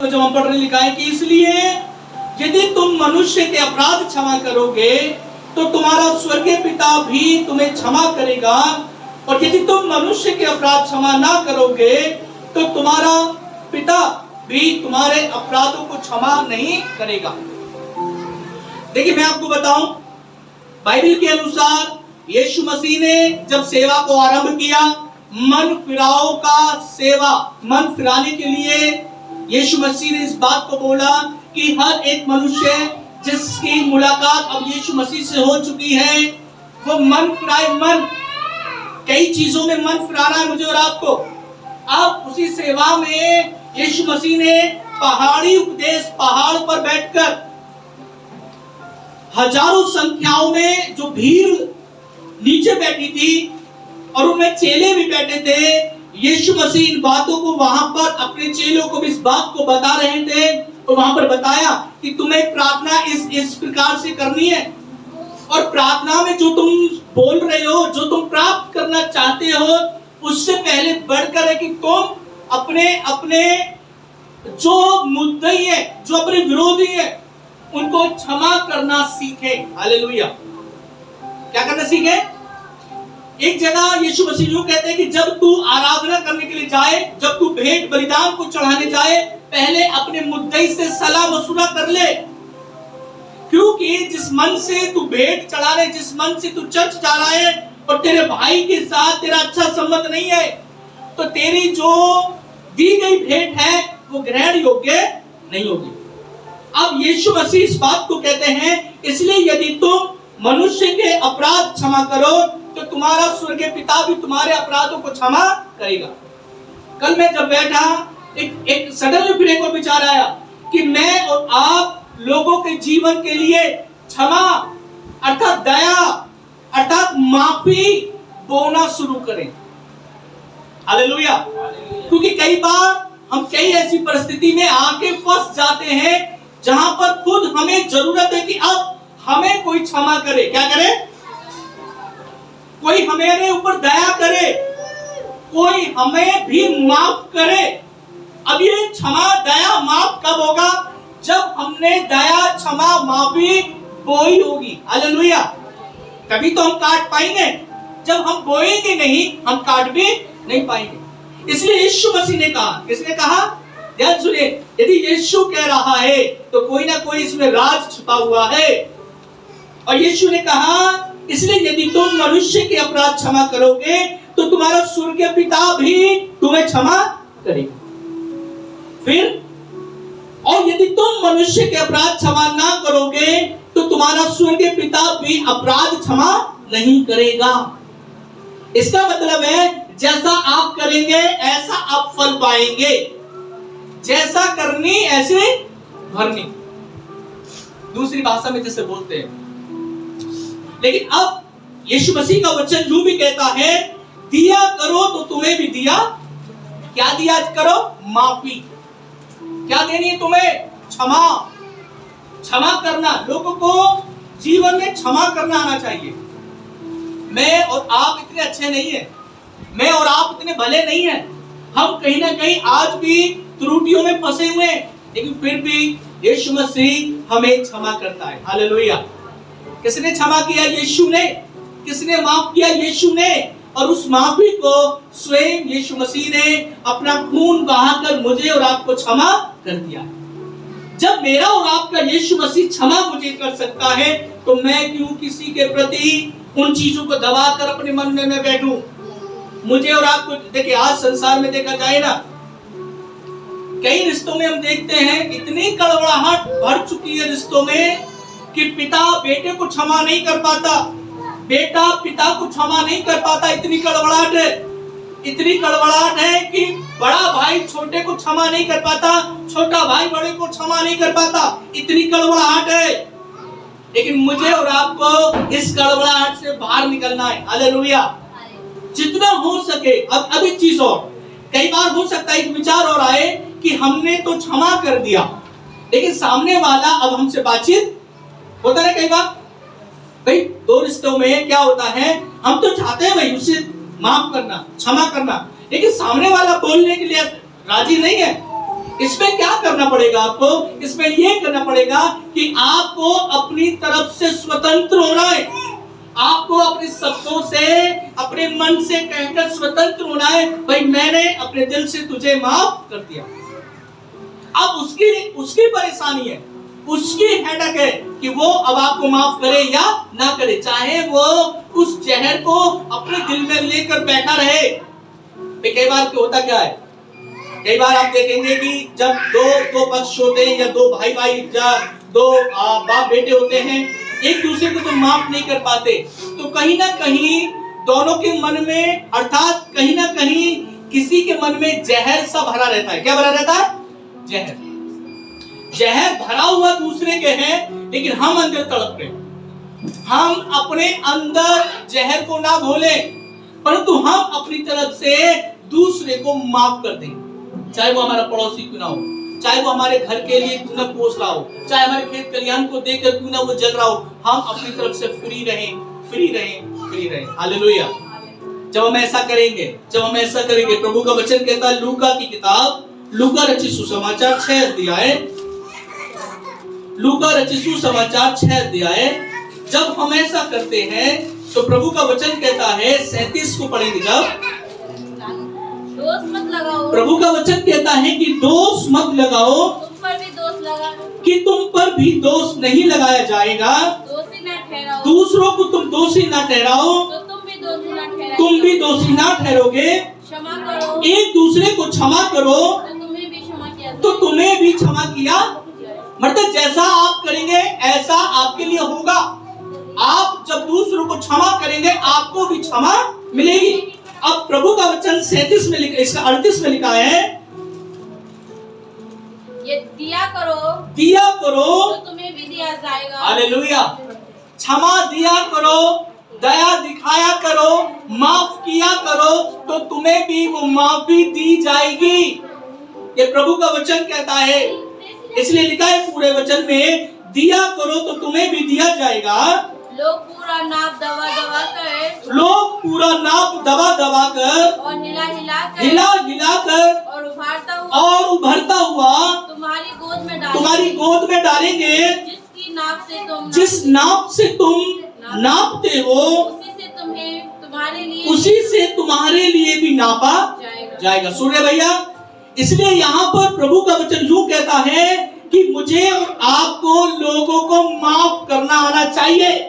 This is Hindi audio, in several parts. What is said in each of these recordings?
तो जब हम पढ़ रहे लिखा है कि इसलिए यदि तुम मनुष्य के अपराध क्षमा करोगे तो तुम्हारा स्वर्गीय पिता भी तुम्हें क्षमा करेगा, और यदि तुम मनुष्य के अपराध क्षमा ना करोगे तो तुम्हारा पिता भी तुम्हारे अपराधों को क्षमा नहीं करेगा। देखिए मैं आपको बताऊं, बाइबल के अनुसार यीशु मसीह ने जब सेवा को आरंभ किया, मन फिराओ का सेवा, मन फिराने के लिए यीशु मसीह ने इस बात को बोला कि हर एक मनुष्य जिसकी मुलाकात अब यीशु मसीह से हो चुकी है वो मन फिराए। मन, कई चीजों में मन फिराना है मुझे और आपको। अब उसी सेवा में यीशु मसीह ने पहाड़ी उपदेश, पहाड़ पर बैठकर हजारों संख्याओं में जो भीड़ नीचे बैठी थी और उनमें चेले भी बैठे थे, यीशु मसीह इन बातों को वहां पर अपने चेलों को भी इस बात को बता रहे थे और वहां पर बताया कि तुम्हें प्रार्थना इस प्रकार से करनी है, और प्रार्थना में जो तुम बोल रहे हो, जो तुम प्राप्त करना चाहते हो, उससे पहले बढ़कर है कि तुम अपने अपने जो मुद्दई है, जो अपने विरोधी है, उनको क्षमा करना सीखे। हालेलुया। क्या करना सीखे? एक जगह यीशु मसीह यूं कहते हैं कि जब तू आराधना करने के लिए जाए, जब तू भेंट बलिदान को चढ़ाने जाए, पहले अपने मुद्दई से सलाह मशुरा कर ले, क्योंकि जिस मन से तू भेंट चढ़ा रहे, जिस मन से तू चर्च जा रहा है और तेरे भाई के साथ तेरा अच्छा संबंध नहीं है, तो तेरी जो दी गई भेंट है वो ग्रहण योग्य नहीं होगी। अब यीशु मसीह इस बात को कहते हैं, इसलिए यदि तुम मनुष्य के अपराध क्षमा करो तो तुम्हारा स्वर्गीय पिता भी तुम्हारे अपराधों को क्षमा करेगा। कल मैं जब बैठा, एक सडनली फिर एक और विचार आया कि मैं और आप लोगों के जीवन के लिए क्षमा अर्थात दया अर्थात माफी बोना शुरू करें। हालेलुया। क्योंकि कई बार हम कई ऐसी परिस्थिति में आके फंस जाते हैं जहां पर खुद हमें जरूरत है कि अब हमें कोई क्षमा करे। क्या करे? कोई हमारे ऊपर दया करे, कोई हमें भी माफ करे। अब ये क्षमा दया माफ कब होगा? जब हमने दया क्षमा माफी बोई होगी। हालेलुया। तभी तो हम काट पाएंगे। जब हम बोएंगे नहीं, हम काट भी नहीं पाएंगे। इसलिए यीशु मसीह ने कहा, किसने कहा? ध्यान सुनिए, यदि यीशु कह रहा है तो कोई ना कोई इसमें राज छुपा हुआ है। और यीशु ने कहा, इसलिए यदि तुम मनुष्य के अपराध क्षमा करोगे तो तुम्हारा स्वर्गीय पिता भी तुम्हें क्षमा करेगा। फिर, और यदि तुम मनुष्य के अपराध क्षमा ना करोगे तो तुम्हारा स्वर्गीय पिता भी अपराध क्षमा नहीं करेगा। इसका मतलब है जैसा आप करेंगे ऐसा आप फल पाएंगे, जैसा करनी ऐसे भरनी। दूसरी भाषा में जैसे बोलते हैं। लेकिन अब यीशु मसीह का वचन यूं भी कहता है, दिया करो तो तुम्हें भी दिया। क्या दिया करो? माफी। क्या देनी है तुम्हें? क्षमा। क्षमा करना। लोगों को जीवन में क्षमा करना आना चाहिए। मैं और आप इतने अच्छे नहीं हैं, मैं और आप इतने भले नहीं हैं। हम कहीं ना कहीं आज भी त्रुटियों में फंसे हुए हैं, लेकिन फिर भी यीशु मसीह हमें क्षमा करता है। हालेलुया। किसने क्षमा किया? यीशु ने। किसने माफ किया? यीशु ने। और उस माफी को स्वयं यीशु मसीह ने अपना खून बहाकर मुझे और आपको क्षमा कर दिया। जब मेरा और आपका यीशु मसीह क्षमा मुझे कर सकता है तो मैं क्यों किसी के प्रति उन चीजों को दबाकर अपने मन में मैं बैठूं? मुझे और आपको देखिए, आज संसार में देखा जाए ना, कई रिश्तों में हम देखते हैं इतनी कड़वाहट भर चुकी है रिश्तों में कि पिता बेटे को क्षमा नहीं कर पाता, बेटा पिता को क्षमा नहीं कर पाता। इतनी कड़वाहट है, इतनी कड़वाहट है कि बड़ा भाई छोटे को क्षमा नहीं कर पाता, छोटा भाई बड़े को क्षमा नहीं कर पाता। इतनी कड़वाहट है। लेकिन मुझे और आपको इस कड़वाहट से बाहर निकलना है। हालेलुया। जितना हो सके। अब एक चीज और, कई बार हो सकता है एक विचार और आए कि हमने तो क्षमा कर दिया, लेकिन सामने वाला अब हमसे बातचीत होता है। कई बार भाई दो रिश्तों में क्या होता है, हम तो चाहते हैं भाई उसे माफ करना, क्षमा करना, लेकिन सामने वाला बोलने के लिए राजी नहीं है। इसमें क्या करना पड़ेगा आपको? इसमें ये करना पड़ेगा कि आपको अपनी तरफ से स्वतंत्र होना है। आपको अपने शब्दों से, अपने मन से कहकर स्वतंत्र होना है, भाई मैंने अपने दिल से तुझे माफ कर दिया। अब उसकी परेशानी है, उसकी हेडक है कि वो अब आपको माफ करे या ना करे, चाहे वो उस जहर को अपने दिल में लेकर बैठा रहे। कई बार होता क्या है, कई बार आप देखेंगे कि जब दो पक्ष होते हैं या दो भाई या दो बाप बेटे होते हैं, एक दूसरे को तो माफ नहीं कर पाते, तो कहीं ना कहीं दोनों के मन में, अर्थात कहीं ना कहीं किसी के मन में जहर सा भरा रहता है। क्या भरा रहता है? जहर भरा हुआ दूसरे के हैं, लेकिन हम अंदर तड़प रहे। हम अपने अंदर जहर को ना घोले, परंतु हम अपनी तरफ से दूसरे को माफ कर दें। चाहे वो हमारा पड़ोसी क्यों ना हो, चाहे वो हमारे घर के लिए क्यों ना कोस रहा हो, चाहे हमारे खेत खलिहान को देखकर क्यों ना वो जल रहा हो, हम अपनी तरफ से फ्री रहें। हालेलुया। जब हम ऐसा करेंगे, प्रभु का वचन कहता है, लूका की किताब, लूका रचित सुसमाचार 6 अध्याय, जब हम ऐसा करते हैं तो प्रभु का वचन कहता है, 37 को पढ़ेंगे, जब दोष मत लगाओ, प्रभु का वचन कहता है कि दोष मत लगाओ, तुम पर भी दोष लगा, कि तुम पर भी दोष नहीं लगाया जाएगा, दोषी ना ठहराओ, दूसरों को तुम दोषी ना ठहराओ, तो तुम भी दोषी ना ठहरोगे, क्षमा करो, एक दूसरे को क्षमा करो, तो तुम्हें भी क्षमा किया। मतलब जैसा आप करेंगे ऐसा आपके लिए होगा। आप जब दूसरों को क्षमा करेंगे, आपको भी क्षमा मिलेगी। अब प्रभु का वचन 37 में लिखा, इसका 38 में लिखा है, ये दिया करो तो तुम्हें भी दिया जाएगा। हालेलुया। क्षमा दिया करो, दया दिखाया करो, माफ किया करो, तो तुम्हें भी वो माफी दी जाएगी। ये प्रभु का वचन कहता है, इसलिए लिखा है पूरे वचन में, दिया करो तो तुम्हें भी दिया जाएगा। लोग पूरा नाप दबा दबा कर और हिला हिला कर और उभरता हुआ तुम्हारी गोद में डालेंगे, जिस नाप से तुम नापते हो, उसी से तुम्हारे लिए भी नापा जाएगा। सुन रहे भैया? इसलिए यहाँ पर प्रभु का वचन यूं कहता है कि मुझे और आपको लोगों को माफ करना आना चाहिए।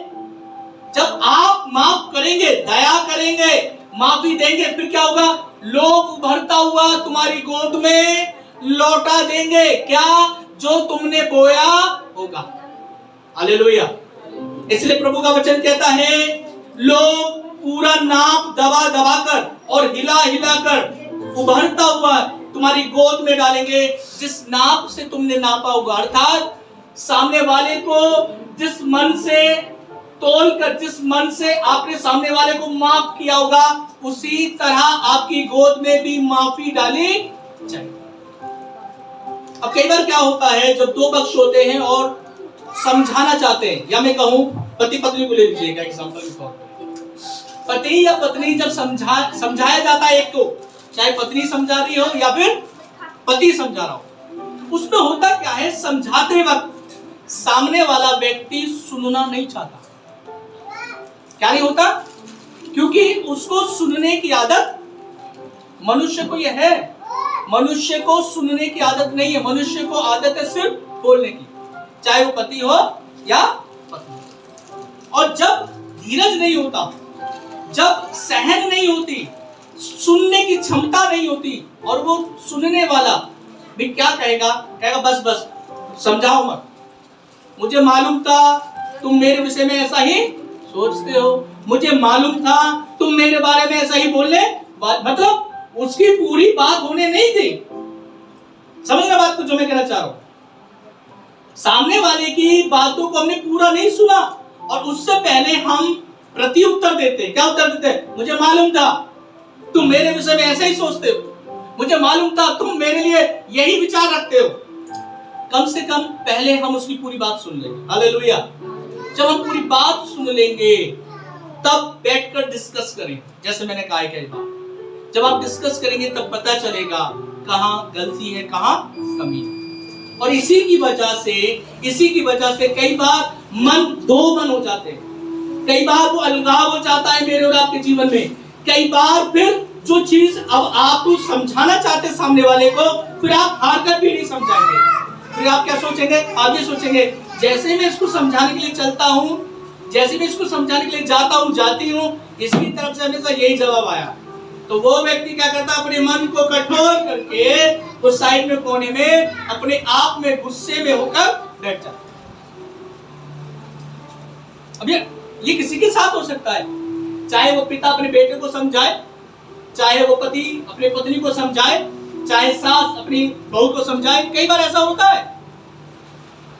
जब आप माफ करेंगे, दया करेंगे, माफी देंगे, फिर क्या होगा? लोग उभरता हुआ तुम्हारी गोद में लौटा देंगे, क्या? जो तुमने बोया होगा। हालेलुया। इसलिए प्रभु का वचन कहता है, लोग पूरा नाप दबा दबा कर और हिला हिला कर उभरता हुआ तुम्हारी गोद में डालेंगे, जिस नाप से तुमने नापा होगा। अर्थात सामने वाले को जिस मन से तोलकर, जिस मन से आपने सामने वाले को माफ किया होगा, उसी तरह आपकी गोद में भी माफी डाली जाए। अब कई बार क्या होता है, जब दो पक्ष होते हैं और समझाना चाहते हैं, या मैं कहूं पति पत्नी को ले लीजिएगा एग्जांपल के तौर पर, पति या पत्नी जब समझाया जाता है, एक तो चाहे पत्नी समझा रही हो या फिर पति समझा रहा हो, उसमें होता क्या है, समझाते वक्त सामने वाला व्यक्ति सुनना नहीं चाहता। क्या नहीं होता? क्योंकि उसको सुनने की आदत, मनुष्य को यह है, मनुष्य को सुनने की आदत नहीं है। मनुष्य को आदत है सिर्फ बोलने की, चाहे वो पति हो या पत्नी। और जब धीरज नहीं होता, जब सहन नहीं होती, सुनने की क्षमता नहीं होती, और वो सुनने वाला भी क्या कहेगा? बस बस समझाओ मत, मुझे मालूम था तुम मेरे विषय में ऐसा ही सोचते हो, मुझे मालूम था तुम मेरे बारे में ऐसा ही बोलने, मतलब उसकी पूरी बात होने नहीं दी। समझना बात को जो मैं कहना चाह रहा हूं, सामने वाले की बातों को हमने पूरा नहीं सुना और उससे पहले हम प्रति उत्तर देते। क्या उत्तर देते? मुझे मालूम था तुम मेरे विषय में ऐसा ही सोचते हो, मुझे मालूम था तुम मेरे लिए यही विचार रखते हो। कम से कम पहले हम उसकी पूरी बात सुन लेंगे। हालेलुया। जब हम पूरी बात सुन लेंगे, तब बैठकर डिस्कस करें। जैसे मैंने कहा कई बार, जब आप डिस्कस करेंगे तब पता चलेगा कहाँ गलती है, कहाँ कमी है। और इसी की वजह से कई बार दो मन हो जाते हैं। कई बार वो अलगाव हो जाता है मेरे और आपके जीवन में। कई बार फिर जो चीज अब आप समझाना चाहते हैं सामने वाले को, फिर आप हार कर भी नहीं समझाएंगे। फिर आप क्या सोचेंगे, आगे सोचेंगे, जैसे मैं इसको समझाने के लिए चलता हूँ, जैसे मैं इसको समझाने के लिए जाता हूँ, जाती हूँ, इसकी तरफ से हमेशा यही जवाब आया। तो वो व्यक्ति क्या करता है, अपने मन को कठोर करके उस साइड में कोने में अपने आप में गुस्से में होकर बैठ जाता। अब ये किसी के साथ हो सकता है, चाहे वो पिता अपने बेटे को समझाए, चाहे वो पति अपने पत्नी को समझाए, चाहे सास अपनी बहू को समझाए। कई बार ऐसा होता है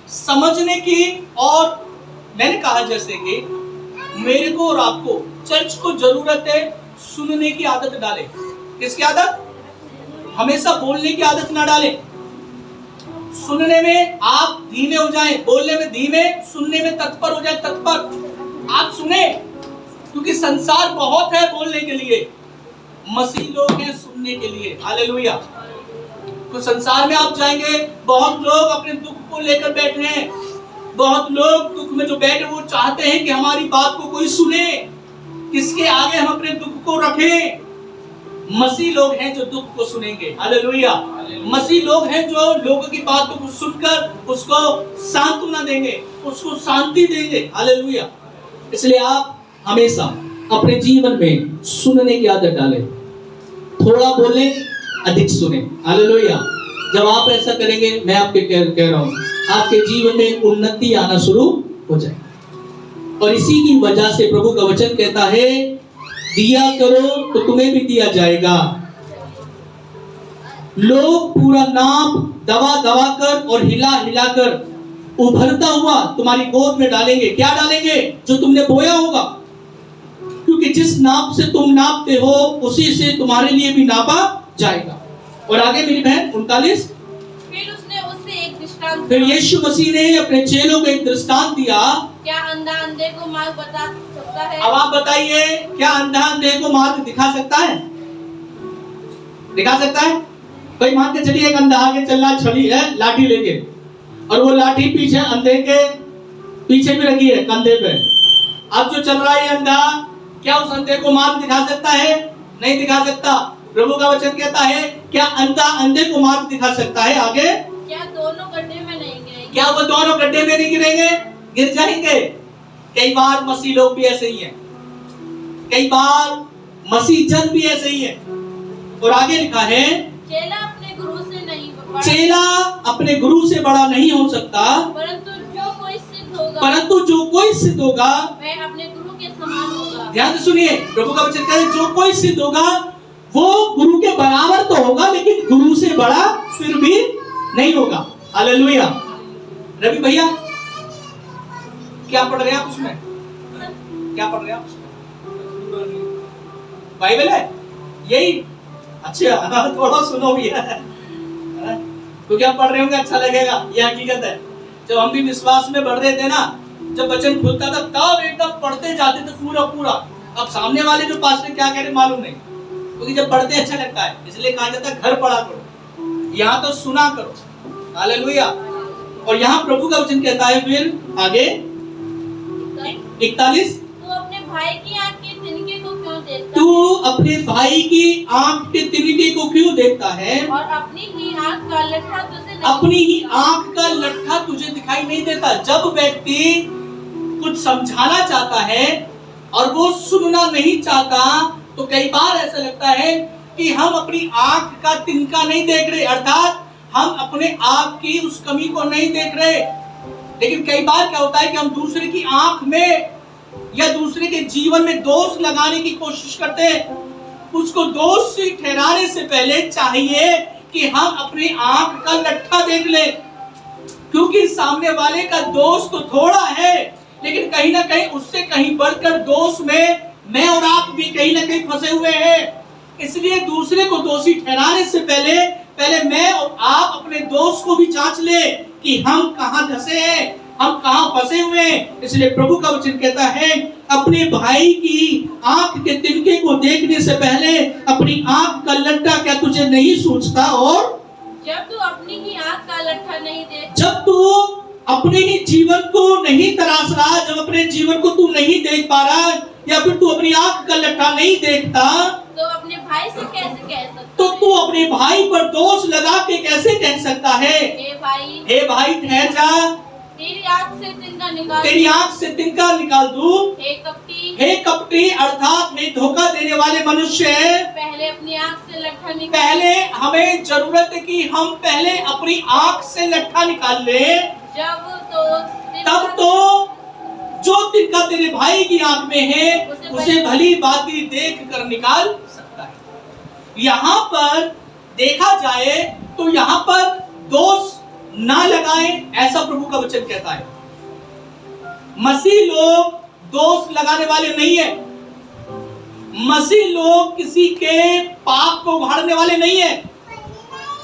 समझने की। और मैंने कहा जैसे कि मेरे को और आपको चर्च को जरूरत है सुनने की आदत डालें। किसकी आदत? हमेशा बोलने की आदत ना डालें। सुनने में आप धीमे हो जाएं, बोलने में धीमे, सुनने में तत्पर हो जाए, तत्पर। आप सुने, क्योंकि संसार बहुत है बोलने के लिए, मसीह लोग हैं सुनने के लिए। हालेलुया। तो संसार में आप जाएंगे, बहुत लोग अपने दुख को लेकर बैठे हैं। बहुत लोग दुख में जो बैठे वो चाहते हैं कि हमारी बात को कोई सुने, किसके आगे हम अपने दुख को रखें। मसीह लोग हैं जो दुख को सुनेंगे। हालेलुया। मसीह लोग हैं जो लोगों की बातों को सुनकर उसको सांत्वना देंगे, उसको शांति देंगे। हालेलुया। इसलिए आप हमेशा अपने जीवन में सुनने की आदत डालें। थोड़ा बोले, अधिक सुने। हालेलुया। जब आप ऐसा करेंगे, मैं आपके कह रहा हूं, आपके जीवन में उन्नति आना शुरू हो जाएगी। और इसी की वजह से प्रभु का वचन कहता है, दिया करो तो तुम्हें भी दिया जाएगा। लोग पूरा नाप दबा दबा कर और हिला हिला कर उभरता हुआ तुम्हारी गोद में डालेंगे। क्या डालेंगे? जो तुमने बोया होगा। क्योंकि जिस नाप से तुम नापते हो उसी से तुम्हारे लिए भी नापा जाएगा। और आगे मेरी बहन 39, फिर यीशु मसीह ने अपने चेलों को एक दृष्टांत दिया। क्या अंधा अंधे को मार्ग बता सकता है? अब आप बताइए, क्या अंधा अंधे को मार्ग दिखा सकता है? दिखा सकता है? कोई मान के चलिए एक अंधा आगे चल रहा, छड़ी है, लाठी लेके, और वो लाठी पीछे अंधे के पीछे भी रखी है, कंधे पे। अब जो चल रहा है अंधा, क्या उस अंधे को मार्ग दिखा सकता है? नहीं दिखा सकता। प्रभु का वचन कहता है, क्या अंधा अंधे को मार्ग दिखा सकता है? आगे, क्या दोनों गड्ढे में नहीं गिरेंगे? क्या वो दोनों गड्ढे में नहीं गिरेंगे? गिर जाएंगे। कई बार मसीह लोग भी ऐसे ही हैं, कई बार मसीह जन भी ऐसे ही है। और आगे लिखा है, चेला अपने गुरु से नहीं बड़ा, चेला अपने गुरु से बड़ा नहीं हो सकता, परंतु जो कोई सिद्ध होगा वह अपने गुरु के समान होगा। ध्यान से सुनिए, प्रभु का वचन कहता है, जो कोई सिद्ध होगा वो गुरु के बराबर तो होगा, लेकिन गुरु से बड़ा फिर भी नहीं होगा। हालेलुया। रवि भैया, क्या पढ़ रहे हैं आप उसमें? क्या पढ़ रहे हैं आप उसमें? बाइबल है यही? अच्छा, थोड़ा सुनो भी है तो क्या पढ़ रहे होंगे, अच्छा लगेगा। ये हकीकत है। जब हम भी विश्वास में बढ़ रहे थे ना, जब वचन खुलता था तब एकदम पढ़ते जाते थे पूरा। अब सामने वाले जो पास्टर क्या कह रहे मालूम नहीं, क्योंकि जब पढ़ते अच्छा लगता है, इसलिए कहा जाता है घर पढ़ा करो, यहाँ तो सुना करो। हालेलुया। और यहाँ प्रभु का वचन कहता है, फिर आगे 41, तू अपने भाई की आंख के तिनके को क्यों देखता है? तू अपने भाई की आंख के तिनके को क्यों देखता है? और अपनी ही आंख का लट्ठा तुझे अपनी ही आंख का लट्ठा तुझे दिखाई नहीं देता। जब व्यक्ति कुछ समझाना चाहता है और वो सुनना नहीं चाहता, तो कई बार ऐसा लगता है कि हम अपनी आंख का तिनका नहीं देख रहे, अर्थात हम अपने आप की उस कमी को नहीं देख रहे। लेकिन कई बार क्या होता है कि हम दूसरे की आंख में या दूसरे के जीवन में दोष लगाने की कोशिश करते हैं। उसको दोषी ठहराने से पहले चाहिए कि हम अपनी आंख का लट्ठा देख ले, क्योंकि सामने वाले का दोष तो थोड़ा है, लेकिन कहीं ना कहीं उससे कहीं बढ़कर दोष में मैं और आप भी कहीं ना कहीं फंसे हुए हैं। इसलिए दूसरे को दोषी ठहराने से पहले मैं और आप अपने दोष को भी जांच ले कि हम कहां धंसे हैं, हम कहां फंसे हुए हैं। इसलिए प्रभु का वचन कहता है, अपने भाई की आंख के तिनके को देखने से पहले अपनी आंख का लट्टा क्या तुझे नहीं सोचता? और जब तू अपनी ही आंख का लट्ठा नहीं देख, जब तू अपने ही जीवन को नहीं तराश रहा, जब अपने जीवन को तू नहीं देख पा रहा, या फिर तू अपनी आंख का लट्ठा नहीं देखता, तो अपने भाई से कैसे कह सकता तो है? तू अपने भाई पर दोष लगा के कैसे कह सकता है? हे भाई ठहर जा, तेरी आंख से तिनका निकाल, तेरी आंख से तिनका निकाल दूं। हे कपटी अर्थात में धोखा देने वाले मनुष्य, पहले अपनी आंख से लट्ठा निकाल। पहले हमें जरूरत है कि हम पहले अपनी आंख से लट्ठा निकाल ले, तब तो जो तिनका तेरे भाई की आंख में है उसे भली बाती देख कर निकाल सकता है। यहाँ पर देखा जाए तो यहाँ पर दोष ना लगाएं, ऐसा प्रभु का वचन कहता है। मसीह लोग दोष लगाने वाले नहीं है, मसीह लोग किसी के पाप को उघाड़ने वाले नहीं है।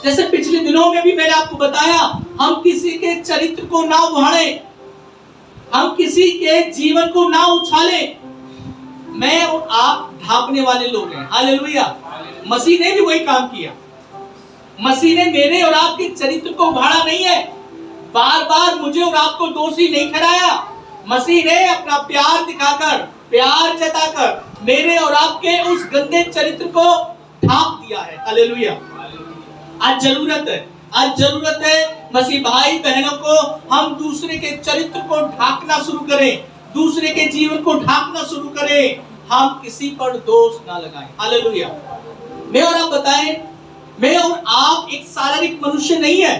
जैसे पिछले दिनों में भी मैंने आपको बताया, हम किसी के चरित्र को ना उघाड़े, हम किसी के जीवन को ना उछाले। मैं और आप ढांपने वाले लोग हैं। हालेलुया। मसीह ने भी वही काम किया। मसीह ने मेरे और आपके चरित्र को उघाड़ा नहीं है, बार बार मुझे और आपको दोषी नहीं ठहराया। मसीह ने अपना प्यार दिखाकर, प्यार जताकर मेरे और आपके उस गंदे चरित्र को ढांप दिया है। हालेलुया। आज जरूरत है मसीह भाई बहनों को हम दूसरे के चरित्र को ढांकना शुरू करें, दूसरे के जीवन को ढांकना शुरू करें, हम किसी पर दोष ना लगाएं। हालेलुया। मैं और आप बताएं, मैं और आप एक शारीरिक मनुष्य नहीं है।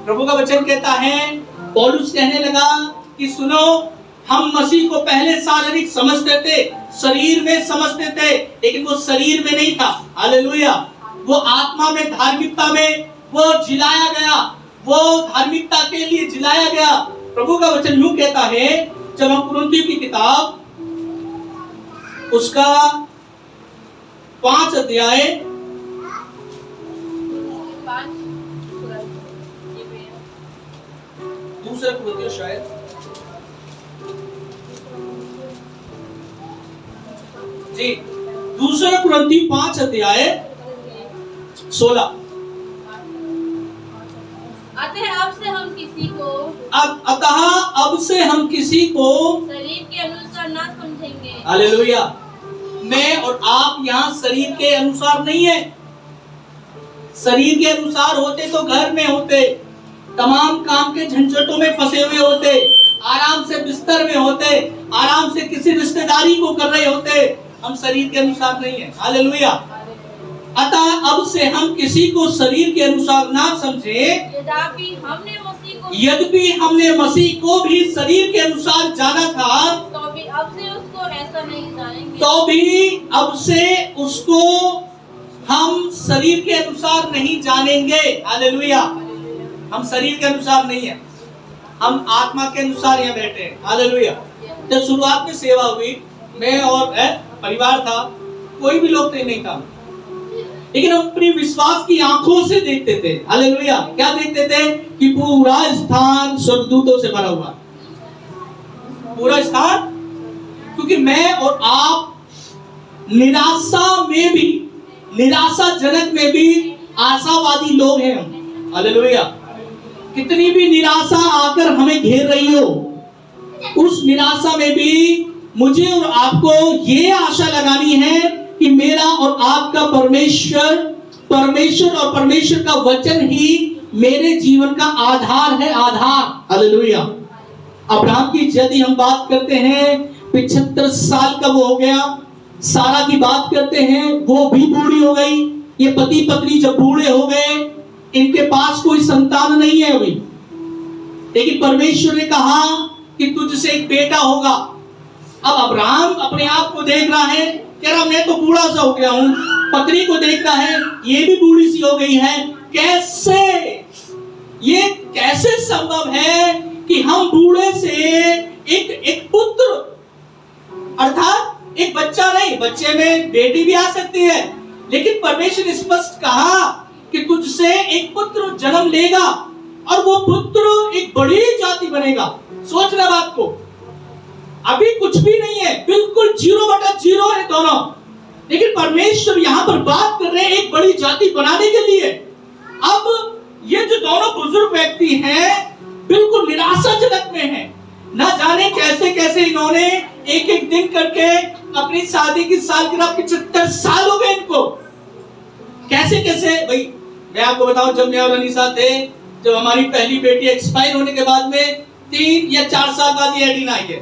प्रभु का वचन कहता है, पौलुस कहने लगा कि सुनो, हम मसीह को पहले शारीरिक समझते थे, शरीर में समझते थे, लेकिन वो शरीर में नहीं था। हालेलुया। वो आत्मा में, धार्मिकता में वो जिलाया गया, वो धार्मिकता के लिए जिलाया गया। प्रभु का वचन यूं कहता है, जब हम कुरिन्थियों की किताब उसका 5 अध्याय, दूसरा कुरिन्थियों शायद जी, दूसरा कुरिन्थियों 5 अध्याय 16। अतः अब से हम किसी को शरीर के अनुसार ना समझेंगे। हालेलुया। मैं और आप यहाँ शरीर के अनुसार नहीं है। शरीर के अनुसार होते तो घर में होते, तमाम काम के झंझटों में फंसे हुए होते, आराम से बिस्तर में होते, आराम से किसी रिश्तेदारी को कर रहे होते। हम शरीर के अनुसार नहीं है। हालेलुया। अतः अब से हम किसी को शरीर के अनुसार ना समझे, यद्यपि हमने मसीह को भी शरीर के अनुसार जाना था, तो भी अब से उसको ऐसा नहीं जानेंगे। तो भी अब से उसको हम शरीर के अनुसार नहीं जानेंगे। हालेलुया। हम शरीर के अनुसार नहीं है, हम आत्मा के अनुसार यहाँ बैठे हैं। हालेलुया। जब शुरुआत में सेवा हुई, मैं और परिवार था, कोई भी लोग नहीं था, लेकिन हम अपनी विश्वास की आंखों से देखते थे। हालेलुया। क्या देखते थे? कि पूरा स्थान स्वर्गदूतों से भरा हुआ, पूरा स्थान। क्योंकि मैं और आप निराशा में भी, निराशाजनक में भी आशावादी लोग हैं। हालेलुया। कितनी भी निराशा आकर हमें घेर रही हो, उस निराशा में भी मुझे और आपको ये आशा लगानी है कि मेरा और आपका परमेश्वर और परमेश्वर का वचन ही मेरे जीवन का आधार है। आधार। हालेलुया। अब्राहम की यदि हम बात करते हैं, 75 साल का वो हो गया। सारा की बात करते हैं, वो भी बूढ़ी हो गई। ये पति पत्नी जब बूढ़े हो गए, इनके पास कोई संतान नहीं है अभी, लेकिन परमेश्वर ने कहा कि तुझसे एक बेटा होगा। अब अब्राहम अपने आप को देख रहा है, कह रहा मैं तो बूढ़ा सा हो गया हूं। पत्नी को देख रहा है, ये भी बूढ़ी सी हो गई है। ये कैसे संभव है कि हम बूढ़े से एक पुत्र, अर्थात एक बच्चा नहीं, बच्चे में बेटी भी आ सकती है, लेकिन परमेश्वर ने स्पष्ट कहा कि तुझसे एक पुत्र जन्म लेगा और वो पुत्र एक बड़ी जाति बनेगा। सोचना बात को, अभी कुछ भी नहीं है, बिल्कुल 0/0 है दोनों। लेकिन परमेश्वर यहाँ पर बात कर रहे हैं एक बड़ी जाति बनाने के लिए। अब ये जो दोनों बुजुर्ग व्यक्ति हैं बिल्कुल निराशाजनक में हैं। ना जाने कैसे कैसे इन्होंने एक एक दिन करके अपनी शादी की सालगिरह 75 साल हो गए इनको। कैसे कैसे भाई मैं आपको बताऊं, जब मैं और अनीसा थे, जब हमारी पहली बेटी एक्सपायर होने के बाद में 3 या 4 साल बाद ये एडिन आई है,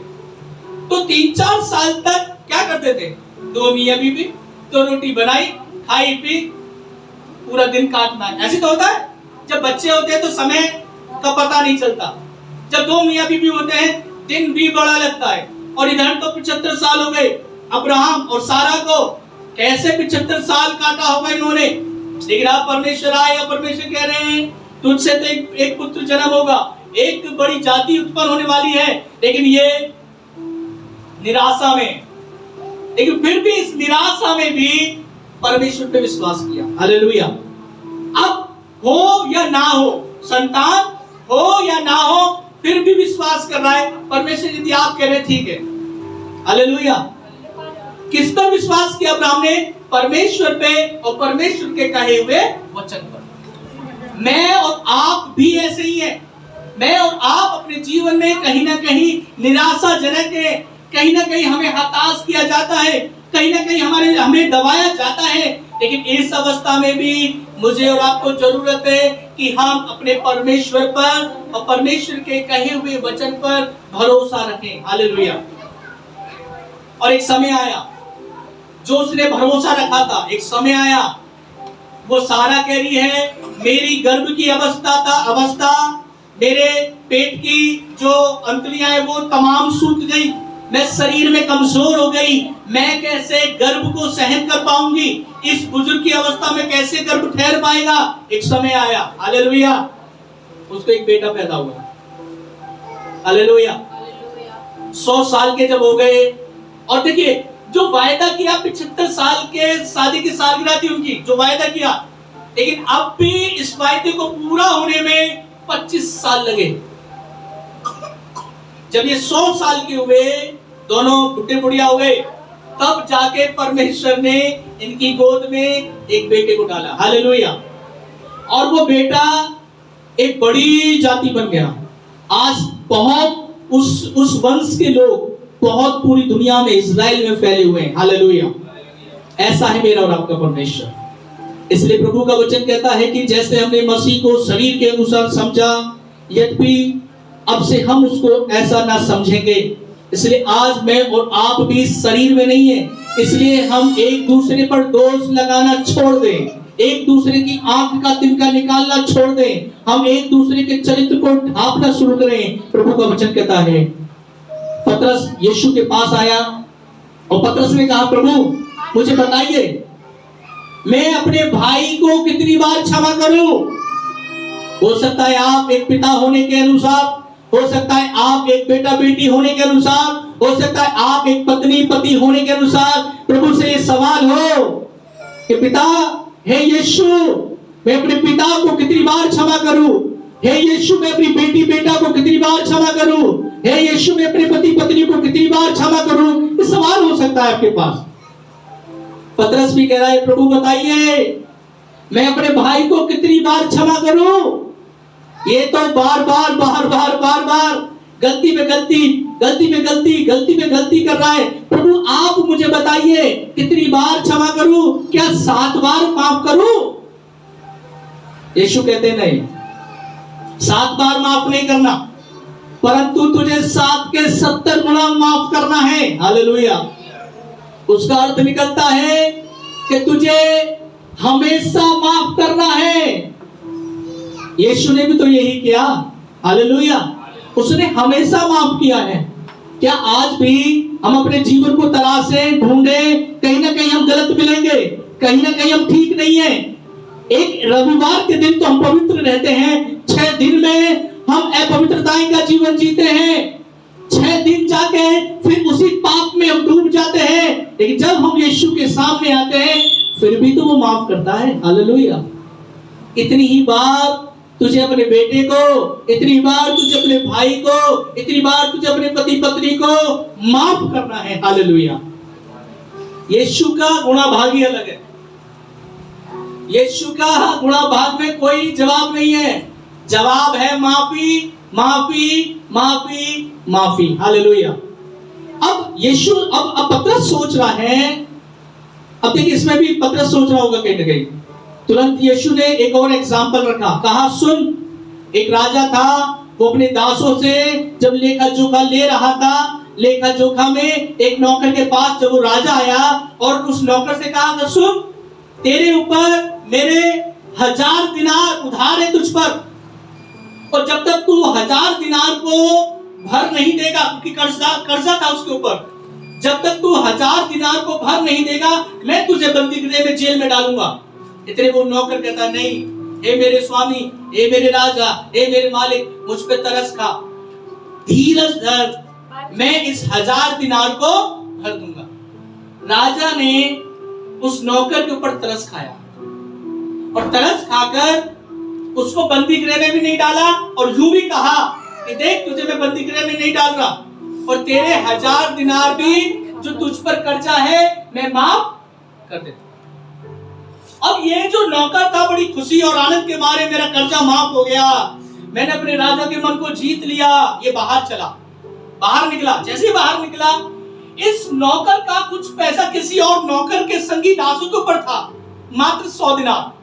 तो 3-4 साल तक क्या करते थे, 2 मियां बीवी, 2 रोटी बनाई, खाई पी, पूरा दिन काटना। ऐसे तो होता है। जब बच्चे होते हैं तो समय का पता नहीं चलता। जब 2 मियां बीवी होते हैं दिन भी बड़ा लगता है। और इधर तो 75 साल हो गए अब्राहम और सारा को। कैसे 75 साल काटा होगा इन्होंने। लेकिन आप परमेश्वर आए और परमेश्वर कह रहे हैं तुझसे तो एक पुत्र जन्म होगा, एक बड़ी जाति उत्पन्न होने वाली है। लेकिन ये निराशा में, लेकिन फिर भी इस निराशा में भी परमेश्वर पे विश्वास किया। हालेलुया। अब हो या ना हो, संतान हो या ना हो, फिर भी विश्वास कर रहा है परमेश्वर। यदि आप कह रहे ठीक है, हालेलुया। किस पर विश्वास किया अब्राहम ने? परमेश्वर पे और परमेश्वर के कहे हुए वचन पर। मैं और आप भी ऐसे ही हैं। मैं और आप अपने जीवन में कहीं ना कहीं निराशाजनक है, कहीं ना कहीं हमें हताश किया जाता है, कहीं ना कहीं हमें दबाया जाता है। लेकिन इस अवस्था में भी मुझे और आपको जरूरत है कि हम अपने परमेश्वर पर और परमेश्वर के कहे हुए वचन पर भरोसा रखें। हालेलुया। और एक समय आया जो उसने भरोसा रखा था, एक समय आया, वो सारा कह रही है मेरी गर्भ की अवस्था, मेरे पेट की जो अंतड़ियां हैं वो तमाम सूख गई, मैं शरीर में कमजोर हो गई, मैं कैसे गर्भ को सहन कर पाऊंगी, इस बुजुर्ग की अवस्था में कैसे गर्भ ठहर पाएगा। एक समय आया, हालेलुया, उसको एक बेटा पैदा हुआ। हालेलुया। 100 साल के जब हो गए, और देखिए जो वायदा किया 75 साल के शादी की सालगिरह थी उनकी, जो वायदा किया, लेकिन अब भी इस वायदे को पूरा होने में 25 साल लगे। जब ये 100 साल के हुए, दोनों बुढ़े बुढ़िया हुए, तब जाके परमेश्वर ने इनकी गोद में एक बेटे को डाला। हालेलुया। और वो बेटा एक बड़ी जाति बन गया। आज बहुत उस वंश के लोग बहुत पूरी दुनिया में, इजराइल में फैले हुए हैं। हालेलुया। ऐसा है मेरा और आपका परमेश्वर। इसलिए प्रभु का वचन कहता है कि जैसे हमने मसीह को शरीर के अनुसार समझा, यद्यपि अब से हम उसको ऐसा ना समझेंगे। इसलिए आज मैं और आप भी शरीर में नहीं है, इसलिए हम एक दूसरे पर दोष लगाना छोड़ दें, एक दूसरे की आंख का तिनका निकालना छोड़ दें, हम एक दूसरे के चरित्र को ढांपना शुरू करें। प्रभु का वचन कहता है, पतरस यीशु के पास आया और पतरस ने कहा, प्रभु मुझे बताइए मैं अपने भाई को कितनी बार क्षमा करूं? हो सकता है आप एक पिता होने के अनुसार, हो सकता है आप एक बेटा बेटी होने के अनुसार, हो सकता है आप एक पत्नी पति होने के अनुसार प्रभु से ये सवाल हो कि पिता, हे यीशु मैं अपने पिता को कितनी बार क्षमा करूं? हे यीशु मैं अपनी बेटी बेटा को कितनी बार क्षमा करूं? हे यीशु मैं अपने पति पत्नी को कितनी बार क्षमा करूं? ये सवाल हो सकता है आपके पास। पतरस भी कह रहा है, प्रभु बताइए मैं अपने भाई को कितनी बार क्षमा करूं? ये तो बार बार गलती में गलती कर रहा है। प्रभु आप मुझे बताइए कितनी बार क्षमा करूं? क्या 7 बार माफ करूं? यीशु कहते नहीं, 7 बार माफ नहीं करना, परंतु तुझे 7 के 70 गुना माफ करना है। हालेलुया। उसका अर्थ निकलता है कि तुझे हमेशा माफ करना है। यीशु ने भी तो यही किया। हालेलुया। उसने हमेशा माफ किया है। क्या आज भी हम अपने जीवन को तलाशें, ढूंढें, कहीं ना कहीं हम गलत मिलेंगे, कहीं ना कहीं हम ठीक नहीं है। एक रविवार के दिन तो हम पवित्र रहते हैं, 6 दिन में हम अपवित्रताएं का जीवन जीते हैं, 6 दिन जाके फिर उसी पाप में हम डूब जाते हैं। लेकिन जब हम यीशु के सामने आते हैं फिर भी तो वो माफ करता है। हालेलुया। इतनी ही बात तुझे अपने बेटे को, इतनी बार तुझे अपने भाई को, इतनी बार तुझे अपने पति पत्नी को माफ करना है। हालेलुया। यीशु का गुणा भाग ही अलग है। यीशु का गुणा भाग में कोई जवाब नहीं है। जवाब है माफी, माफी, माफी, माफी। हालेलुया। अब यीशु अब पतरस सोच रहा है, अब देखिए इसमें भी पतरस सोच रहा होगा कहीं ना कहीं। तुरंत यीशु ने एक और एग्जाम्पल रखा, कहा सुन, एक राजा था, वो अपने दासों से जब लेखा जोखा ले रहा था, लेखा जोखा में एक नौकर के पास जब वो राजा आया और उस नौकर से कहा कि सुन, तेरे ऊपर मेरे 1000 दिनार उधार है तुझ पर, और जब तक तू 1000 दिनार को भर नहीं देगा, क्योंकि कर्जा था उसके ऊपर, जब तक तू 1000 दिनार को भर नहीं देगा मैं तुझे बंदी गृह में, जेल में डालूंगा। इतने वो नौकर कहता नहीं, हे मेरे स्वामी, हे मेरे राजा, हे मेरे मालिक, मुझ पे तरस खा, धीरज धर, मैं इस 1000 दिनार को भर दूंगा। राजा ने उस नौकर के ऊपर तरस खाया और तरस खाकर उसको बंदी गृह में भी नहीं डाला, और यूं भी कहा कि देख तुझे मैं बंदी गृह में नहीं डाल रहा, और तेरे 1000 दिनार भी जो तुझ पर कर्जा है मैं माफ कर देता। अब ये जो नौकर था बड़ी खुशी और आनंद के मारे, मेरा कर्जा माफ हो गया, मैंने अपने राजा के मन को जीत लिया। ये बाहर चला, बाहर निकला। जैसे बाहर निकला, इस नौकर का कुछ पैसा किसी और नौकर के संगी दासों के ऊपर था, मात्र 100 दिनार।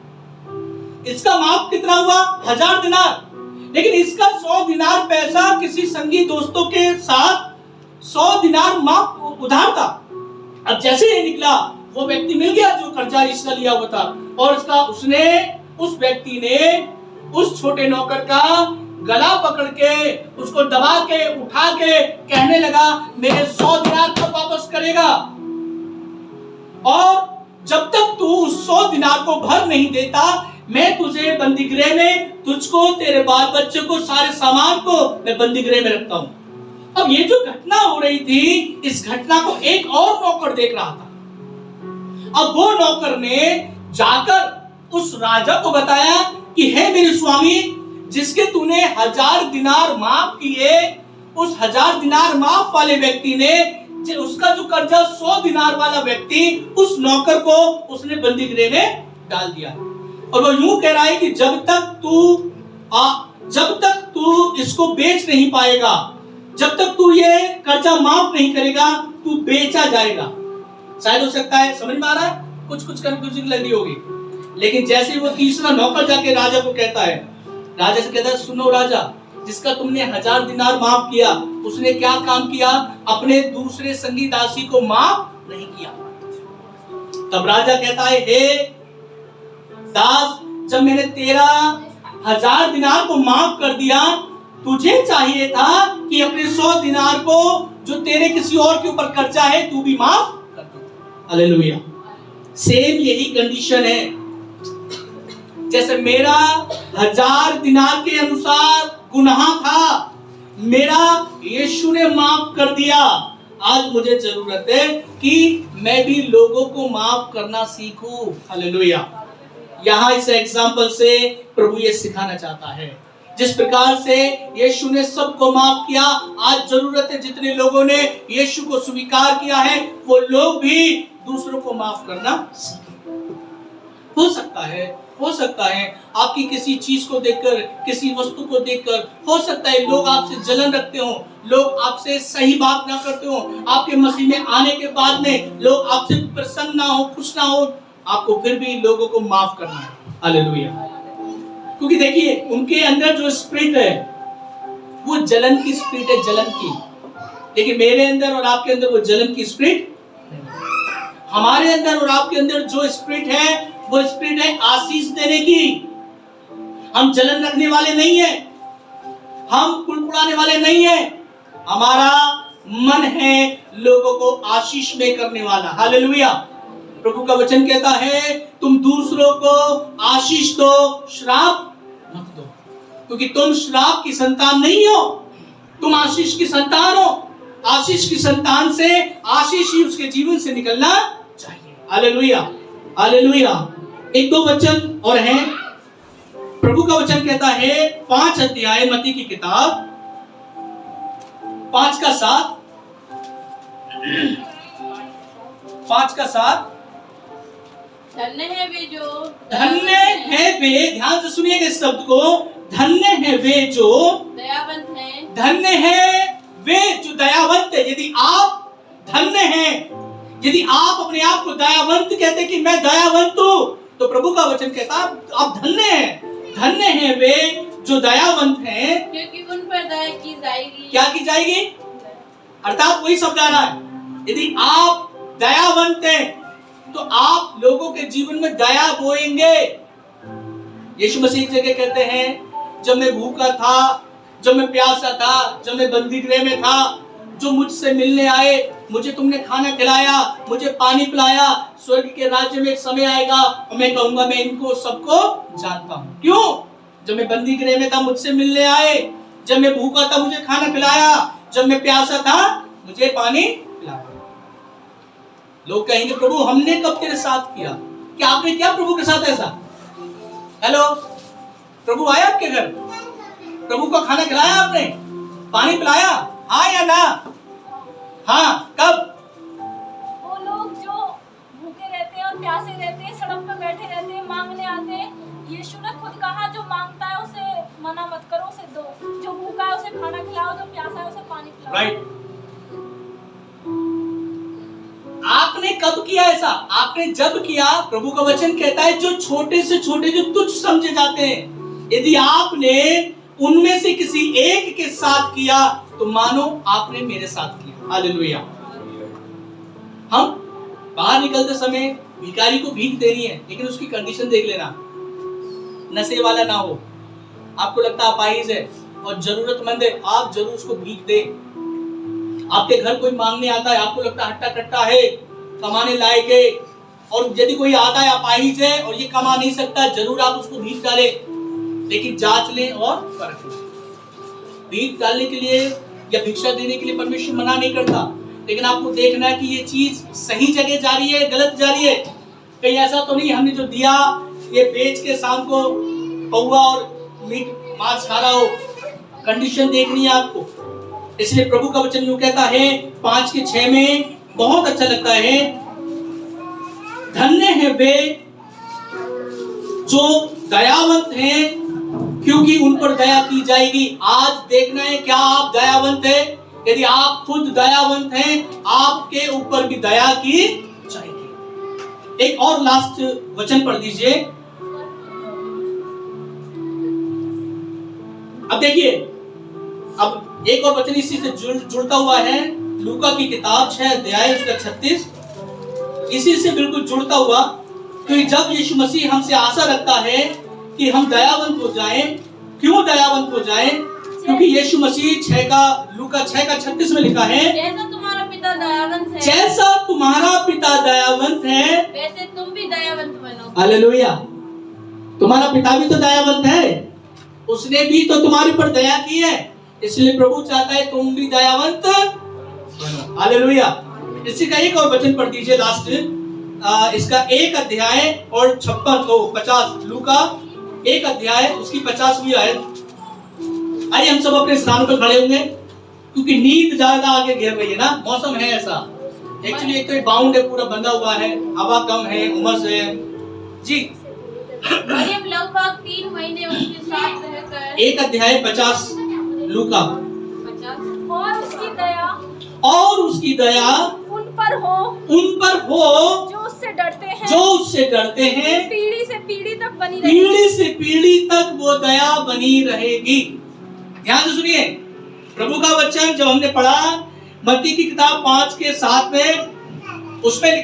इसका माफ कितना हुआ? 1000 दिनार। लेकिन इसका 100 दिनार पैसा किसी संगी दोस्तों के साथ 100 दिनार माफ उधार था। अब जैसे ही निकला, वो व्यक्ति मिल गया जो कर्जा इसका लिया हुआ था, और उस व्यक्ति ने उस छोटे नौकर का गला पकड़ के उसको दबा के उठा के कहने लगा, मेरे 100 दिनार कब वापस करेगा? और जब तक तू उस 100 दिनार को भर नहीं देता, मैं तुझे बंदी गृह में, तुझको, तेरे बाल बच्चे को, सारे सामान को मैं बंदी गृह में रखता हूं। अब ये जो घटना हो रही थी, इस घटना को एक और नौकर देख रहा था। अब वो नौकर ने जाकर उस राजा को बताया कि हे मेरे स्वामी, जिसके तूने 1000 दिनार माफ किए, उस 1000 दिनार माफ वाले व्यक्ति ने, उसका जो कर्जा 100 दिनार वाला व्यक्ति, उस नौकर को उसने बंदी गृह में डाल दिया। और वो यूं कह रहा है कि जब तक तू इसको बेच नहीं पाएगा, जब तक तू ये कर्जा माफ नहीं करेगा, तू बेचा जाएगा। शायद हो सकता है समझ में आ रहा है, कुछ कंफ्यूजिंग लग रही होगी। लेकिन जैसे वो तीसरा नौकर जाके राजा को कहता है, राजा से कहता है, सुनो राजा, जिसका तुमने 1000 दिनार माफ किया, उसने क्या काम किया? अपने दूसरे संगी दासी को माफ नहीं किया। तब राजा कहता है, हे दास, जब मैंने तेरा 1000 दिनार को माफ कर दिया, तुझे चाहिए था कि अपने 100 दिनार को जो तेरे किसी और के ऊपर कर्जा है, तू भी माफ कर दो। हालेलुया। सेम यही कंडीशन है। जैसे मेरा 1000 दिनार के अनुसार गुनाह था, मेरा यीशु ने माफ कर दिया। आज मुझे जरूरत है कि मैं भी लोगों को माफ करना सीखूं। हालेलुया। यहाँ इस एग्जाम्पल से प्रभु ये सिखाना चाहता है, जिस प्रकार से यीशु ने सबको माफ किया, आज जरूरत है जितने लोगों ने यीशु को स्वीकार किया है, वो लोग भी दूसरों को माफ करना सीखें। हो सकता है आपकी किसी चीज को देखकर, किसी वस्तु को देखकर, हो सकता है लोग आपसे जलन रखते हो, लोग आपसे सही बात ना करते हो, आपके मसीह में आने के बाद में लोग आपसे प्रसन्न ना हो, खुश ना हो, आपको फिर भी लोगों को माफ करना है। हालेलुया। क्योंकि देखिए, उनके अंदर जो स्पिरिट है वो जलन की स्पिरिट है, जलन की। लेकिन मेरे अंदर और आपके अंदर वो जलन की स्पिरिट, हमारे अंदर और आपके अंदर जो स्पिरिट है, वो स्पिरिट है आशीष देने की। हम जलन रखने वाले नहीं है, हम कुड़कुड़ाने वाले नहीं है। हमारा मन है लोगों को आशीष में करने वाला। हालेलुया। प्रभु का वचन कहता है, तुम दूसरों को आशीष दो, श्राप मत दो, क्योंकि तुम श्राप की संतान नहीं हो, तुम आशीष की संतान हो। आशीष की संतान से आशीष ही उसके जीवन से निकलना चाहिए। Hallelujah, hallelujah. एक दो वचन और हैं। प्रभु का वचन कहता है 5 अध्याय मत्ती की किताब 5 का 7 धन्य है वे जो धन्य है वे, ध्यान से सुनिएगा इस शब्द को, धन्य है वे जो दयावंत है, धन्य है वे जो दयावंत है। यदि आप धन्य हैं, यदि आप अपने आप को दयावंत कहते हैं कि मैं दयावंत हूं, तो प्रभु का वचन कहता है आप धन्य हैं। धन्य है वे जो दयावंत हैं, क्योंकि उन पर दया की जाएगी। क्या की जाएगी? अर्थात वही शब्द आ रहा है, यदि आप दयावंत हैं तो आप लोगों के जीवन में दया बोएंगे। यीशु मसीह एक जगह कहते हैं, जब मैं भूखा था, जब मैं प्यासा था, जब मैं बंदी गृह में था, जो मुझसे मिलने आए, मुझे तुमने खाना खिलाया, मुझे पानी पिलाया। स्वर्ग के राज्य में एक समय आएगा और मैं कहूंगा मैं इनको सबको जानता हूं। क्यों? जब मैं बंदी गृह में था मुझसे मिलने आए, जब मैं भूखा था मुझे खाना खिलाया, जब मैं प्यासा था मुझे पानी पिलाया। लोग कहेंगे प्रभु हमने कब तेरे साथ किया? क्या आपने किया प्रभु के साथ ऐसा? हेलो, प्रभु आया आपके घर? प्रभु को खाना खिलाया आपने? पानी पिलाया? हाँ या ना? हाँ, कब? वो लोग जो भूखे रहते हैं और प्यासे रहते हैं, सड़क पर बैठे रहते हैं, मांगने आते हैं। यीशु ने खुद कहा जो मांगता है उसे मना मत करो, उसे दो। जो भूखा है उसे खाना खिलाओ, जो प्यासा है उसे पानी पिलाओ। राइट। आपने कब किया ऐसा? आपने जब किया, प्रभु का वचन कहता है जो छोटे से छोटे, जो तुच्छ समझे जाते हैं, यदि आपने उनमें से किसी एक के साथ किया तो मानो आपने मेरे साथ किया। हालेलुया। हम बाहर निकलते समय भिखारी को भीख देनी है, लेकिन उसकी कंडीशन देख लेना, नशे वाला ना हो, आपको लगता है अपाहिज है और जरूरतमंद है, आप जरूर उसको भीख दें। आपके घर कोई मांगने आता है, आपको लगता है हट्टा कट्टा है, कमाने लायक है, और यदि कोई आता है अपाहिज है और ये कमा नहीं सकता, जरूर आप उसको भीख डालें, लेकिन जांच लें और परख लें। भीख डालने के लिए या भिक्षा देने के लिए परमेश्वर मना नहीं करता, लेकिन आपको देखना है कि ये चीज सही जगह जा रही है, गलत जा रही है। कहीं ऐसा तो नहीं हमने जो दिया ये बेच के शाम को पौवा और मीट मांस खा रहा हो। कंडीशन देखनी है आपको। इसलिए प्रभु का वचन यूं कहता है 5 के 6 में, बहुत अच्छा लगता है, धन्य है वे जो दयावंत हैं क्योंकि उन पर दया की जाएगी। आज देखना है क्या आप दयावंत हैं? यदि आप खुद दयावंत हैं, आपके ऊपर भी दया की जाएगी। एक और लास्ट वचन पढ़ दीजिए। अब देखिए, अब एक और वचन इसी से जुड़ता हुआ है, लूका की किताब 6 अध्याय उसका 36, इसी से बिल्कुल जुड़ता हुआ। क्योंकि जब यीशु मसीह हमसे आशा रखता है कि हम दयावंत हो जाएं, क्यों दयावंत हो जाएं? क्योंकि यीशु मसीह लूका 6 का 36 में लिखा है, जैसा तुम्हारा पिता दयावंत है, जैसा तुम्हारा पिता दयावंत है, वैसे तुम भी दयावंत बनो। हालेलुया। तुम्हारा पिता भी तो दयावंत है, उसने भी तो तुम्हारे पर दया की है, इसलिए प्रभु चाहता है तुम भी दयावंत बनो। हालेलुया। इसी का एक और वचन पढ़ दीजिए लास्ट, इसका 1 अध्याय और 50, लूका 1 अध्याय उसकी 50वीं आयत। आइए हम सब अपने स्थानों पर खड़े होंगे, क्योंकि नींद ज्यादा आगे घेर रही है ना, मौसम है ऐसा। एक्चुअली एक तो बाउंड है, पूरा बंधा हुआ है, हवा कम है, उमस है जी। मरियम लगभग 3 महीने उसके साथ रहकर 1 अध्याय 50 लूका। 50 और उसकी दया उन पर हो जो उससे डरते हैं, जो उससे डरते हैं, पीढ़ी से पीढ़ी तक बनी रहेगी। पीढ़ी से पीढ़ी तक वो दया बनी रहेगी। ध्यान से सुनिए, प्रभु का वचन जब हमने पढ़ा मत्ती की किताब 5 के 7 में, उसमें